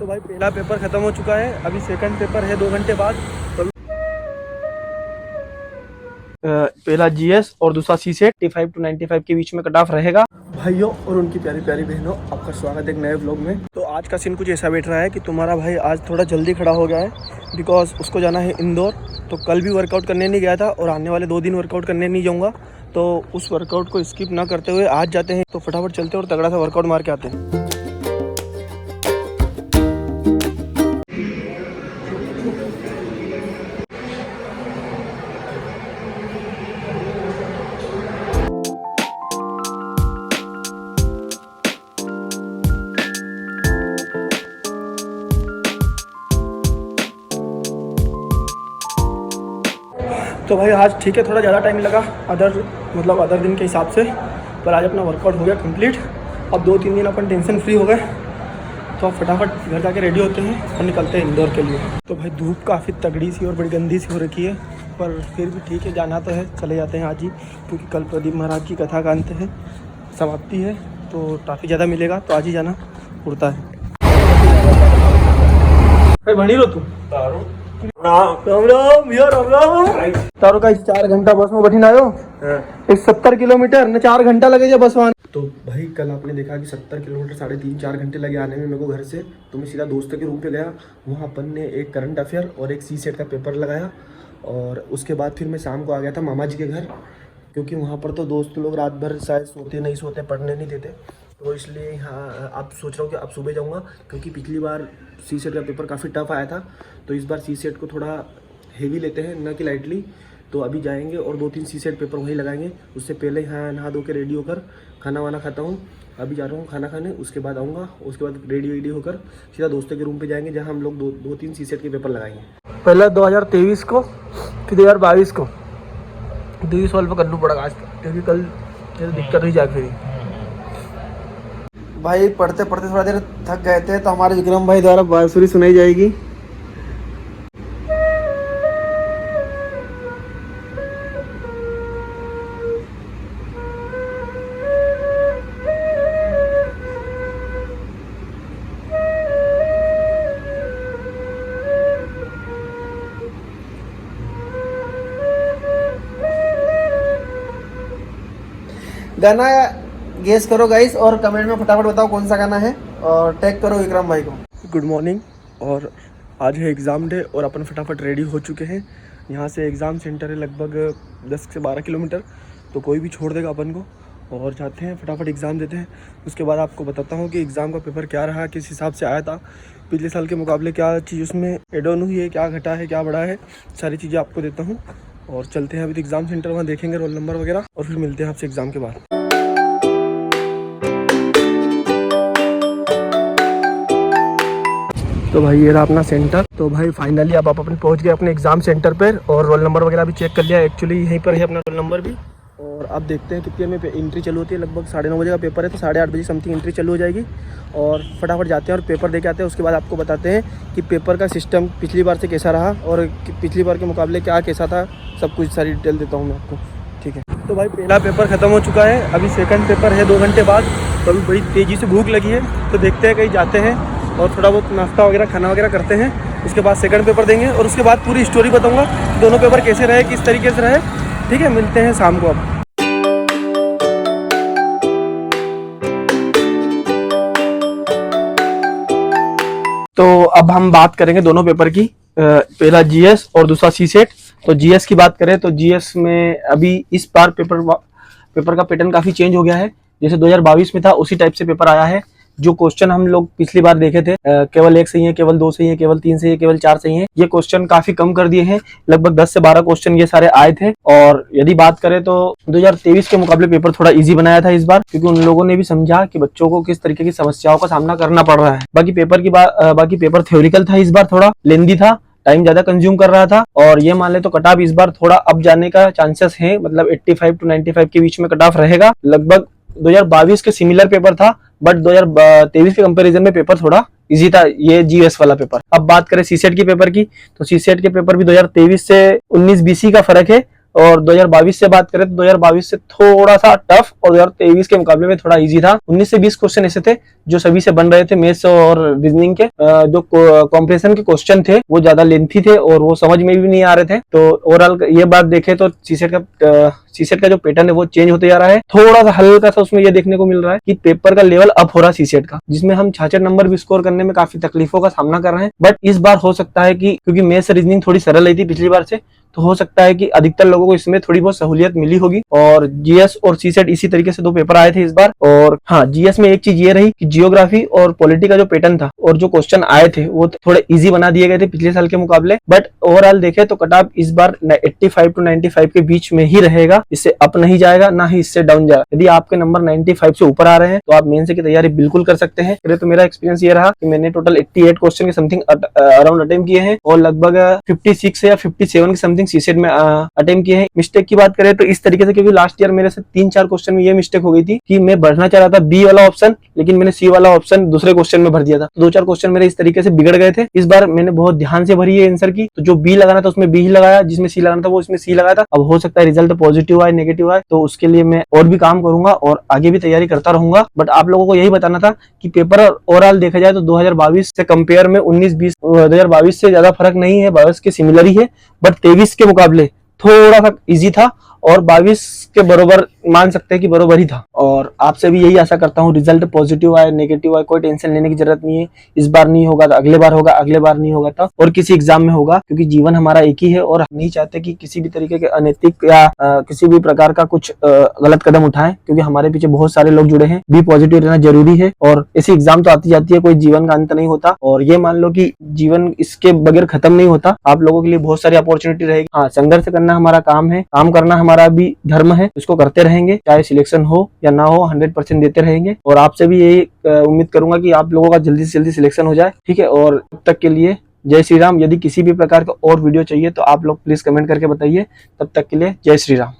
तो भाई पहला पेपर ख़त्म हो चुका है, अभी सेकंड पेपर है 2 घंटे बाद। तो पहला जीएस और दूसरा सीसेट 85 to 95 के बीच में कट ऑफ रहेगा। भाइयों और उनकी प्यारी प्यारी बहनों, आपका स्वागत है एक नए व्लॉग में। तो आज का सीन कुछ ऐसा बैठ रहा है कि तुम्हारा भाई आज थोड़ा जल्दी खड़ा हो गया है, बिकॉज उसको जाना है इंदौर। तो कल भी वर्कआउट करने नहीं गया था और आने वाले 2 दिन वर्कआउट करने नहीं जाऊँगा, तो उस वर्कआउट को स्किप ना करते हुए आज जाते हैं। तो फटाफट चलते हैं और तगड़ा सा वर्कआउट मार के आते हैं। तो भाई आज ठीक है, थोड़ा ज़्यादा टाइम लगा अदर दिन के हिसाब से, पर आज अपना वर्कआउट हो गया कंप्लीट। अब 2-3 दिन अपन टेंशन फ्री हो गए, तो अब फटाफट घर जाके रेडी होते हैं और निकलते हैं इंदौर के लिए। तो भाई धूप काफ़ी तगड़ी सी और बड़ी गंदी सी हो रखी है, पर फिर भी ठीक है, जाना तो है, चले जाते हैं आज ही, क्योंकि कल प्रदीप महाराज की कथा का अंत है, समाप्ति है, तो ट्रैफिक ज़्यादा मिलेगा, तो आज ही जाना पड़ता है। भाई बनी रो तू तारो का 4 घंटा बस में बैठी आयो, 70 किलोमीटर न 4 घंटा लगे बस वहाँ। तो भाई कल आपने देखा कि 70 किलोमीटर 3.5-4 घंटे लगे आने में मेरे को घर से। तो मैं सीधा दोस्त के रूम पे गया, वहाँ अपन ने एक करंट अफेयर और एक सीसेट का पेपर लगाया, और उसके बाद फिर मैं शाम को आ गया था मामा जी के घर, क्योंकि वहाँ पर तो दोस्त लोग रात भर शायद सोते नहीं सोते, पढ़ने नहीं देते, तो इसलिए हाँ अब सोच रहा हूँ कि अब सुबह जाऊँगा, क्योंकि पिछली बार सीसेट का पेपर काफ़ी टफ आया था, तो इस बार सीसेट को थोड़ा हेवी लेते हैं, ना कि लाइटली। तो अभी जाएंगे और 2-3 सीसेट पेपर वहीं लगाएंगे। उससे पहले यहाँ नहा धो के रेडी होकर खाना वाना खाता हूँ, अभी जा रहा हूँ खाना खाने, उसके बाद आऊँगा, उसके बाद रेडी होकर सीधा दोस्तों के रूम पे जाएंगे, जहाँ हम लोग 2-3 सीसेट के पेपर लगाएंगे। पहले 2023 को, फिर 2022 को 2 सवाल पर करना पड़ेगा आज, क्योंकि कल दिक्कत हुई जाए फिर। भाई पढ़ते पढ़ते थोड़ा देर थक गए थे, तो हमारे विक्रम भाई द्वारा बांसुरी सुनाई जाएगी। गाना गेस करो गाइस, और कमेंट में फटाफट बताओ कौन सा गाना है, और टैग करो विक्रम भाई को। गुड मॉर्निंग, और आज है एग्ज़ाम डे और अपन फटाफट रेडी हो चुके हैं। यहाँ से एग्ज़ाम सेंटर है लगभग 10 से 12 किलोमीटर, तो कोई भी छोड़ देगा अपन को, और जाते हैं फटाफट एग्ज़ाम देते हैं। उसके बाद आपको बताता हूँ कि एग्ज़ाम का पेपर क्या रहा, किस हिसाब से आया था, पिछले साल के मुकाबले क्या चीज़ उसमें एड ऑन हुई है, क्या घटा है, क्या बढ़ा है, सारी चीज़ें आपको देता हूँ। और चलते हैं अभी तो एग्ज़ाम सेंटर, वहाँ देखेंगे रोल नंबर वगैरह, और फिर मिलते हैं आपसे एग्ज़ाम के बाद। तो भाई ये रहा अपना सेंटर। तो भाई फाइनली अब आप अपने पहुंच गए अपने एग्ज़ाम सेंटर पर, और रोल नंबर वगैरह भी चेक कर लिया, एक्चुअली यहीं पर है अपना रोल नंबर भी। और अब देखते हैं कितने में एंट्री चालू होती है, लगभग 9:30 बजे का पेपर है, तो 8:30 बजे समथिंग एंट्री चालू हो जाएगी। और फटाफट जाते हैं और पेपर दे के आते हैं। उसके बाद आपको बताते हैं कि पेपर का सिस्टम पिछली बार से कैसा रहा, और पिछली बार के मुकाबले क्या कैसा था, सब कुछ सारी डिटेल देता हूँ मैं आपको, ठीक है। तो भाई पहला पेपर ख़त्म हो चुका है, अभी सेकंड पेपर है 2 घंटे बाद। तो अभी बड़ी तेज़ी से भूख लगी है, तो देखते हैं कहीं जाते हैं और थोड़ा बहुत नाश्ता वगैरह खाना वगैरह करते हैं। उसके बाद सेकंड पेपर देंगे, और उसके बाद पूरी स्टोरी बताऊंगा कि दोनों पेपर कैसे रहे, किस तरीके से रहे, ठीक है। मिलते हैं शाम को अब। तो अब हम बात करेंगे दोनों पेपर की, पहला जीएस और दूसरा सीसेट। तो जीएस की बात करें तो जीएस में अभी इस बार पेपर का पैटर्न काफ़ी चेंज हो गया है। जैसे 2022 में था उसी टाइप से पेपर आया है। जो क्वेश्चन हम लोग पिछली बार देखे थे, केवल 1 सही है, केवल 2 सही है, केवल 3 सही है, केवल 4 सही है, ये क्वेश्चन काफी कम कर दिए हैं। लगभग 10 से 12 क्वेश्चन ये सारे आए थे। और यदि बात करें तो 2023 के मुकाबले पेपर थोड़ा इजी बनाया था इस बार, क्योंकि उन लोगों ने भी समझा कि बच्चों को किस तरीके की समस्याओं का सामना करना पड़ रहा है। बाकी पेपर थ्योरिकल था, इस बार थोड़ा लेंदी था, टाइम ज्यादा कंज्यूम कर रहा था। और ये मान ले तो कट ऑफ इस बार थोड़ा अप जाने का चांसेस है, मतलब 85 to 95 के बीच में कट ऑफ रहेगा। लगभग 2022 के सिमिलर पेपर था, बट 2023 के कंपैरिजन में पेपर थोड़ा इजी था, ये जीएस वाला पेपर। अब बात करें सीसेट के पेपर की, तो सीसेट के पेपर भी 2023 से 19-20 का फर्क है। और 2022 से बात करें तो 2022 से थोड़ा सा टफ और 2023 के मुकाबले में थोड़ा इजी था। 19 से 20 क्वेश्चन ऐसे थे जो सभी से बन रहे थे मैथ्स और रीजनिंग के। जो कॉम्प्रिहेंशन के क्वेश्चन थे वो ज्यादा लेंथी थे और वो समझ में भी नहीं आ रहे थे। तो ओवरऑल ये बात देखें तो सीसेट का जो पैटर्न है वो चेंज होते जा रहा है। थोड़ा सा हल्का सा उसमें ये देखने को मिल रहा है कि पेपर का लेवल अप हो रहा है सीसेट का, जिसमें हम 66 नंबर भी स्कोर करने में काफी तकलीफों का सामना कर रहे हैं। बट इस बार हो सकता है कि क्योंकि मैथ्स रीजनिंग थोड़ी सरल रही थी पिछली बार से, तो हो सकता है कि अधिकतर लोगों को इसमें थोड़ी बहुत सहूलियत मिली होगी। और जीएस और सीसेट इसी तरीके से 2 पेपर आए थे इस बार। और हाँ, जीएस में एक चीज ये रही कि जियोग्राफी और पॉलिटी का जो पैटर्न था और जो क्वेश्चन आए थे वो थोड़े इजी बना दिए गए थे पिछले साल के मुकाबले। बट ओवरऑल देखें तो कट ऑफ इस बार 85 to 95 के बीच में ही रहेगा, इससे अप नहीं जाएगा ना ही इससे डाउन जाएगा। यदि आपके नंबर 95 से ऊपर आ रहे हैं तो आप मेंस की तैयारी बिल्कुल कर सकते हैं। तो मेरा एक्सपीरियंस ये रहा कि मैंने टोटल 88 क्वेश्चन के समथिंग अराउंड अटेम्प्ट किए हैं और लगभग 56 या 57 के समथिंग सीसेट में अटेम्प्ट किए हैं। मिस्टेक की बात करें तो इस तरीके से, क्योंकि लास्ट ईयर मेरे से 3-4 क्वेश्चन में ये मिस्टेक हो गई थी कि मैं भरना चाह रहा था बी वाला ऑप्शन, लेकिन मैंने सी वाला ऑप्शन दूसरे क्वेश्चन में भर दिया था। तो 2-4 क्वेश्चन मेरे इस तरीके से बिगड़ गए थे। इस बार मैंने बहुत ध्यान से भरी है आंसर की, तो जो बी लगाना था उसमें बी ही लगाया, जिसमें सी लगाना था वो इसमें सी लगाया था। अब हो सकता है रिजल्ट पॉजिटिव आए नेगेटिव आए, तो उसके लिए मैं और भी काम करूंगा और आगे भी तैयारी करता रहूंगा। बट आप लोगों को यही बताना था कि पेपर ओवरऑल देखा जाए तो 2022 से कंपेयर में 19-20 2022 से ज्यादा फर्क नहीं है, 22 के सिमिलर ही है। बट 23 के मुकाबले थोड़ा सा इजी था और 22 के बरोबर मान सकते हैं कि बरोबर ही था। और आपसे भी यही आशा करता हूँ रिजल्ट पॉजिटिव आए नेगेटिव आए, कोई टेंशन लेने की जरूरत नहीं है। इस बार नहीं होगा तो अगले बार होगा, अगले बार नहीं होगा तो और किसी एग्जाम में होगा, क्योंकि जीवन हमारा एक ही है और हम नहीं चाहते कि किसी भी तरीके के अनैतिक या किसी भी प्रकार का कुछ गलत कदम उठाएं, क्योंकि हमारे पीछे बहुत सारे लोग जुड़े हैं। बी पॉजिटिव रहना जरूरी है और ऐसी एग्जाम तो आती जाती है, कोई जीवन का अंत नहीं होता। और ये मान लो कि जीवन इसके बगैर खत्म नहीं होता, आप लोगों के लिए बहुत सारी अपॉर्चुनिटी रहेगी। हाँ, संघर्ष करना हमारा काम है, काम करना हमारा भी धर्म है, इसको करते रहेंगे, चाहे सिलेक्शन हो या ना हो 100% देते रहेंगे। और आपसे भी यही उम्मीद करूंगा कि आप लोगों का जल्दी से जल्दी सिलेक्शन हो जाए, ठीक है। और तब तक के लिए जय श्री राम। यदि किसी भी प्रकार का और वीडियो चाहिए तो आप लोग प्लीज कमेंट करके बताइए। तब तक के लिए जय श्री राम।